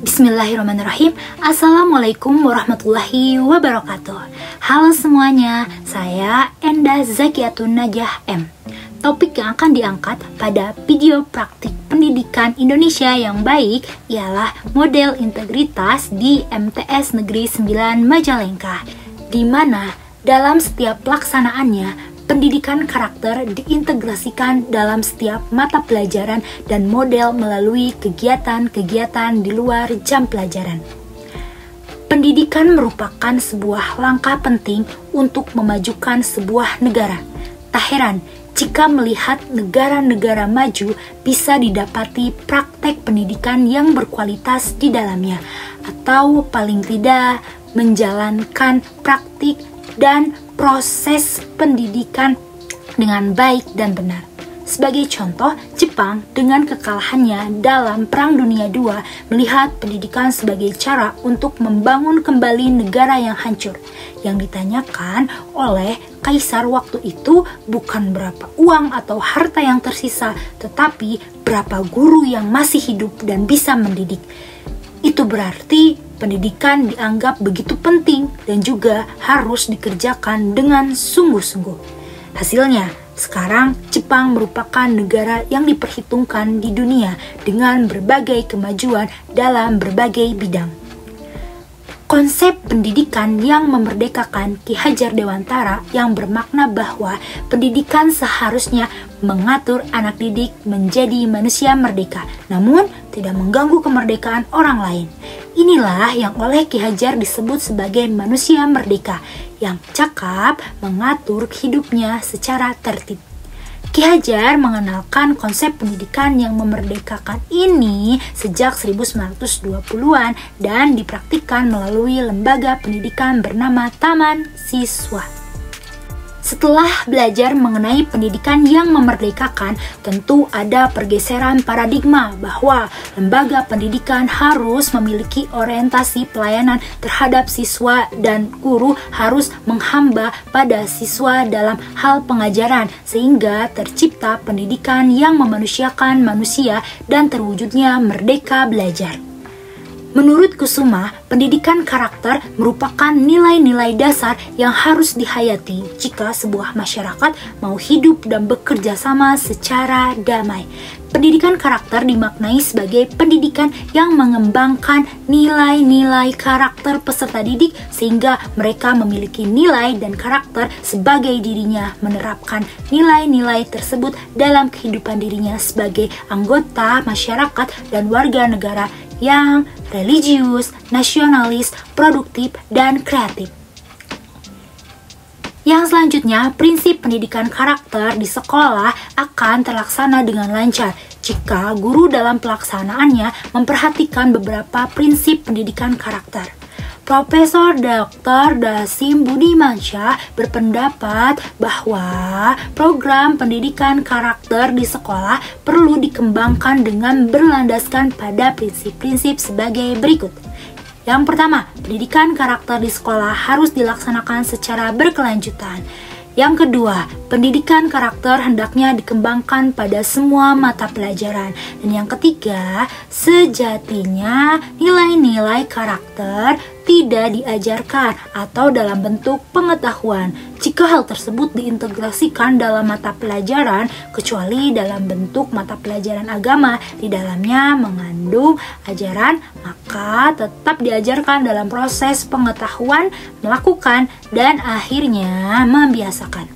Bismillahirrahmanirrahim. Assalamualaikum warahmatullahi wabarakatuh. Halo semuanya, saya Enda Zakiatun Najah M. Topik yang akan diangkat pada video praktik pendidikan Indonesia yang baik ialah model integritas di MTS Negeri 9 Majalengka, di mana dalam setiap pelaksanaannya pendidikan karakter diintegrasikan dalam setiap mata pelajaran dan model melalui kegiatan-kegiatan di luar jam pelajaran. Pendidikan merupakan sebuah langkah penting untuk memajukan sebuah negara. Tak heran jika melihat negara-negara maju bisa didapati praktek pendidikan yang berkualitas di dalamnya, atau paling tidak menjalankan praktik dan proses pendidikan dengan baik dan benar. Sebagai contoh, Jepang dengan kekalahannya dalam Perang Dunia II melihat pendidikan sebagai cara untuk membangun kembali negara yang hancur. Yang ditanyakan oleh kaisar waktu itu bukan berapa uang atau harta yang tersisa, tetapi berapa guru yang masih hidup dan bisa mendidik. Itu berarti pendidikan dianggap begitu penting dan juga harus dikerjakan dengan sungguh-sungguh. Hasilnya, sekarang Jepang merupakan negara yang diperhitungkan di dunia dengan berbagai kemajuan dalam berbagai bidang. Konsep pendidikan yang memerdekakan Ki Hajar Dewantara yang bermakna bahwa pendidikan seharusnya mengatur anak didik menjadi manusia merdeka, namun tidak mengganggu kemerdekaan orang lain. Inilah yang oleh Ki Hajar disebut sebagai manusia merdeka, yang cakap mengatur hidupnya secara tertib. Ki Hajar mengenalkan konsep pendidikan yang memerdekakan ini sejak 1920-an dan dipraktikkan melalui lembaga pendidikan bernama Taman Siswa. Setelah belajar mengenai pendidikan yang memerdekakan, tentu ada pergeseran paradigma bahwa lembaga pendidikan harus memiliki orientasi pelayanan terhadap siswa dan guru harus menghamba pada siswa dalam hal pengajaran sehingga tercipta pendidikan yang memanusiakan manusia dan terwujudnya merdeka belajar. Menurut Kusuma, pendidikan karakter merupakan nilai-nilai dasar yang harus dihayati jika sebuah masyarakat mau hidup dan bekerja sama secara damai. Pendidikan karakter dimaknai sebagai pendidikan yang mengembangkan nilai-nilai karakter peserta didik sehingga mereka memiliki nilai dan karakter sebagai dirinya, menerapkan nilai-nilai tersebut dalam kehidupan dirinya sebagai anggota masyarakat dan warga negara yang religius, nasionalis, produktif, dan kreatif. Yang selanjutnya, prinsip pendidikan karakter di sekolah akan terlaksana dengan lancar jika guru dalam pelaksanaannya memperhatikan beberapa prinsip pendidikan karakter. Profesor Dr. Dasim Budimansyah berpendapat bahwa program pendidikan karakter di sekolah perlu dikembangkan dengan berlandaskan pada prinsip-prinsip sebagai berikut. Yang pertama, pendidikan karakter di sekolah harus dilaksanakan secara berkelanjutan. Yang kedua, pendidikan karakter hendaknya dikembangkan pada semua mata pelajaran. Dan yang ketiga, sejatinya nilai-nilai karakter tidak diajarkan atau dalam bentuk pengetahuan jika hal tersebut diintegrasikan dalam mata pelajaran, kecuali dalam bentuk mata pelajaran agama di dalamnya mengandung ajaran, maka tetap diajarkan dalam proses pengetahuan, melakukan, dan akhirnya membiasakan.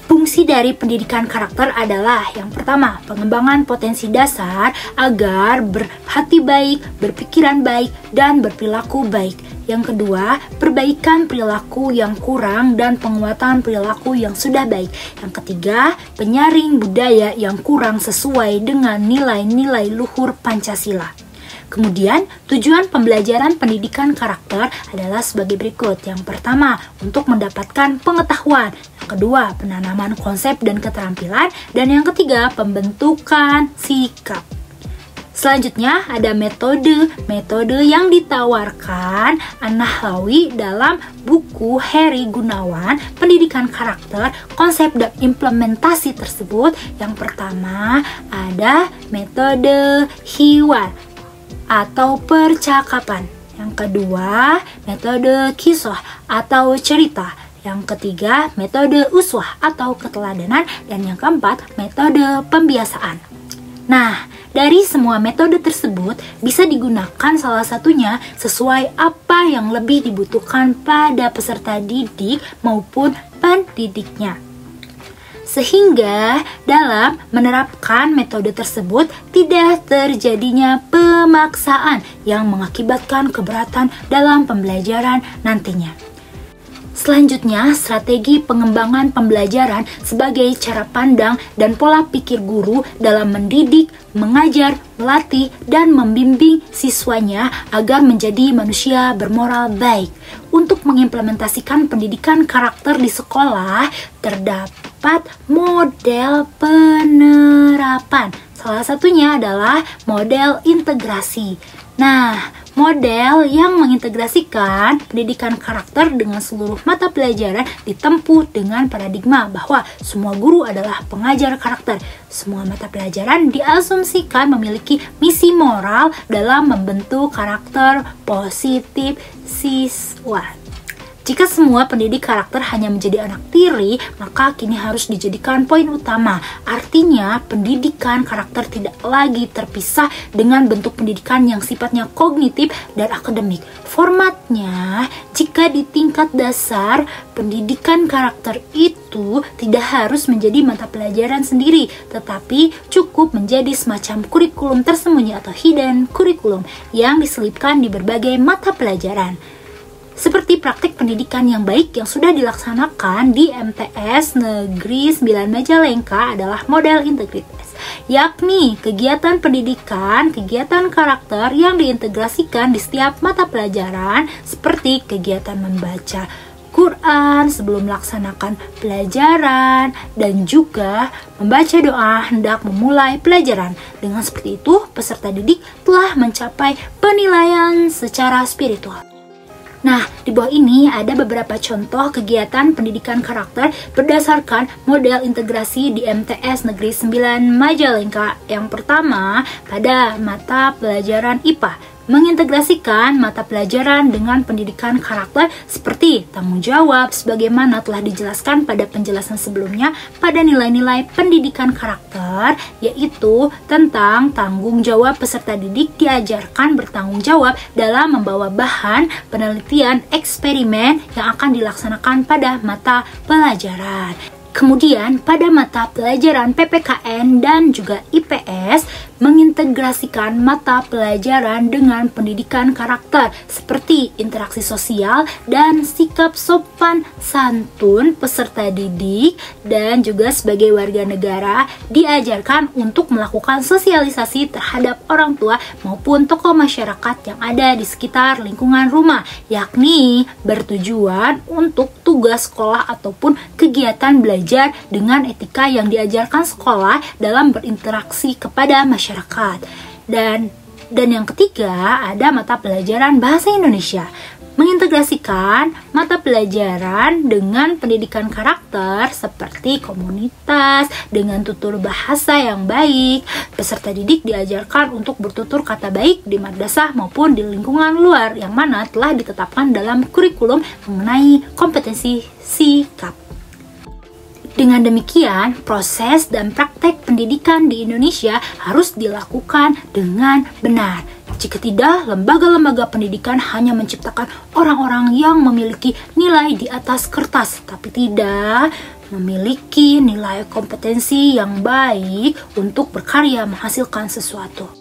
Fungsi dari pendidikan karakter adalah yang pertama, pengembangan potensi dasar agar berhati baik, berpikiran baik, dan berperilaku baik. Yang kedua, perbaikan perilaku yang kurang dan penguatan perilaku yang sudah baik. Yang ketiga, penyaring budaya yang kurang sesuai dengan nilai-nilai luhur Pancasila. Kemudian, tujuan pembelajaran pendidikan karakter adalah sebagai berikut. Yang pertama, untuk mendapatkan pengetahuan. Yang kedua, penanaman konsep dan keterampilan. Dan yang ketiga, pembentukan sikap. Selanjutnya ada metode yang ditawarkan An-Nahlawi dalam buku Heri Gunawan, Pendidikan Karakter, Konsep dan Implementasi tersebut. Yang pertama ada metode hiwar atau percakapan. Yang kedua, metode kisah atau cerita. Yang ketiga, metode uswah atau keteladanan. Dan yang keempat, metode pembiasaan. Nah, dari semua metode tersebut bisa digunakan salah satunya sesuai apa yang lebih dibutuhkan pada peserta didik maupun pendidiknya. Sehingga dalam menerapkan metode tersebut tidak terjadinya pemaksaan yang mengakibatkan keberatan dalam pembelajaran nantinya. Selanjutnya, strategi pengembangan pembelajaran sebagai cara pandang dan pola pikir guru dalam mendidik, mengajar, melatih, dan membimbing siswanya agar menjadi manusia bermoral baik. Untuk mengimplementasikan pendidikan karakter di sekolah, terdapat model penerapan. Salah satunya adalah model integrasi. Nah, model yang mengintegrasikan pendidikan karakter dengan seluruh mata pelajaran ditempuh dengan paradigma bahwa semua guru adalah pengajar karakter. Semua mata pelajaran diasumsikan memiliki misi moral dalam membentuk karakter positif siswa. Jika semua pendidik karakter hanya menjadi anak tiri, maka kini harus dijadikan poin utama. Artinya, pendidikan karakter tidak lagi terpisah dengan bentuk pendidikan yang sifatnya kognitif dan akademik. Formatnya, jika di tingkat dasar, pendidikan karakter itu tidak harus menjadi mata pelajaran sendiri, tetapi cukup menjadi semacam kurikulum tersembunyi atau hidden kurikulum yang diselipkan di berbagai mata pelajaran. Seperti praktik pendidikan yang baik yang sudah dilaksanakan di MTS Negeri 9 Majalengka adalah model integritas, yakni kegiatan pendidikan, kegiatan karakter yang diintegrasikan di setiap mata pelajaran seperti kegiatan membaca Quran sebelum melaksanakan pelajaran dan juga membaca doa hendak memulai pelajaran. Dengan seperti itu, peserta didik telah mencapai penilaian secara spiritual. Nah, di bawah ini ada beberapa contoh kegiatan pendidikan karakter berdasarkan model integrasi di MTS Negeri 9 Majalengka. Yang pertama, pada mata pelajaran IPA, mengintegrasikan mata pelajaran dengan pendidikan karakter seperti tanggung jawab sebagaimana telah dijelaskan pada penjelasan sebelumnya pada nilai-nilai pendidikan karakter, yaitu tentang tanggung jawab peserta didik diajarkan bertanggung jawab dalam membawa bahan penelitian eksperimen yang akan dilaksanakan pada mata pelajaran. Kemudian pada mata pelajaran PPKN dan juga IPS mengintegrasikan mata pelajaran dengan pendidikan karakter seperti interaksi sosial dan sikap sopan santun peserta didik, dan juga sebagai warga negara diajarkan untuk melakukan sosialisasi terhadap orang tua maupun tokoh masyarakat yang ada di sekitar lingkungan rumah, yakni bertujuan untuk tugas sekolah ataupun kegiatan belajar dengan etika yang diajarkan sekolah dalam berinteraksi kepada masyarakat. Dan yang ketiga ada mata pelajaran bahasa Indonesia, mengintegrasikan mata pelajaran dengan pendidikan karakter seperti komunitas dengan tutur bahasa yang baik. Peserta didik diajarkan untuk bertutur kata baik di madrasah maupun di lingkungan luar yang mana telah ditetapkan dalam kurikulum mengenai kompetensi sikap. Dengan demikian, proses dan praktek pendidikan di Indonesia harus dilakukan dengan benar. Jika tidak, lembaga-lembaga pendidikan hanya menciptakan orang-orang yang memiliki nilai di atas kertas, tapi tidak memiliki nilai kompetensi yang baik untuk berkarya menghasilkan sesuatu.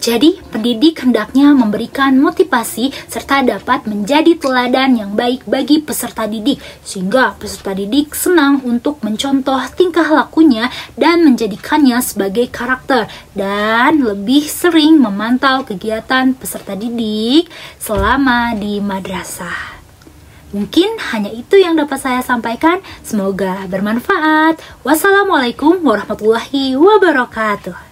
Jadi, pendidik hendaknya memberikan motivasi serta dapat menjadi teladan yang baik bagi peserta didik, sehingga peserta didik senang untuk mencontoh tingkah lakunya dan menjadikannya sebagai karakter, dan lebih sering memantau kegiatan peserta didik selama di madrasah. Mungkin hanya itu yang dapat saya sampaikan. Semoga bermanfaat. Wassalamualaikum warahmatullahi wabarakatuh.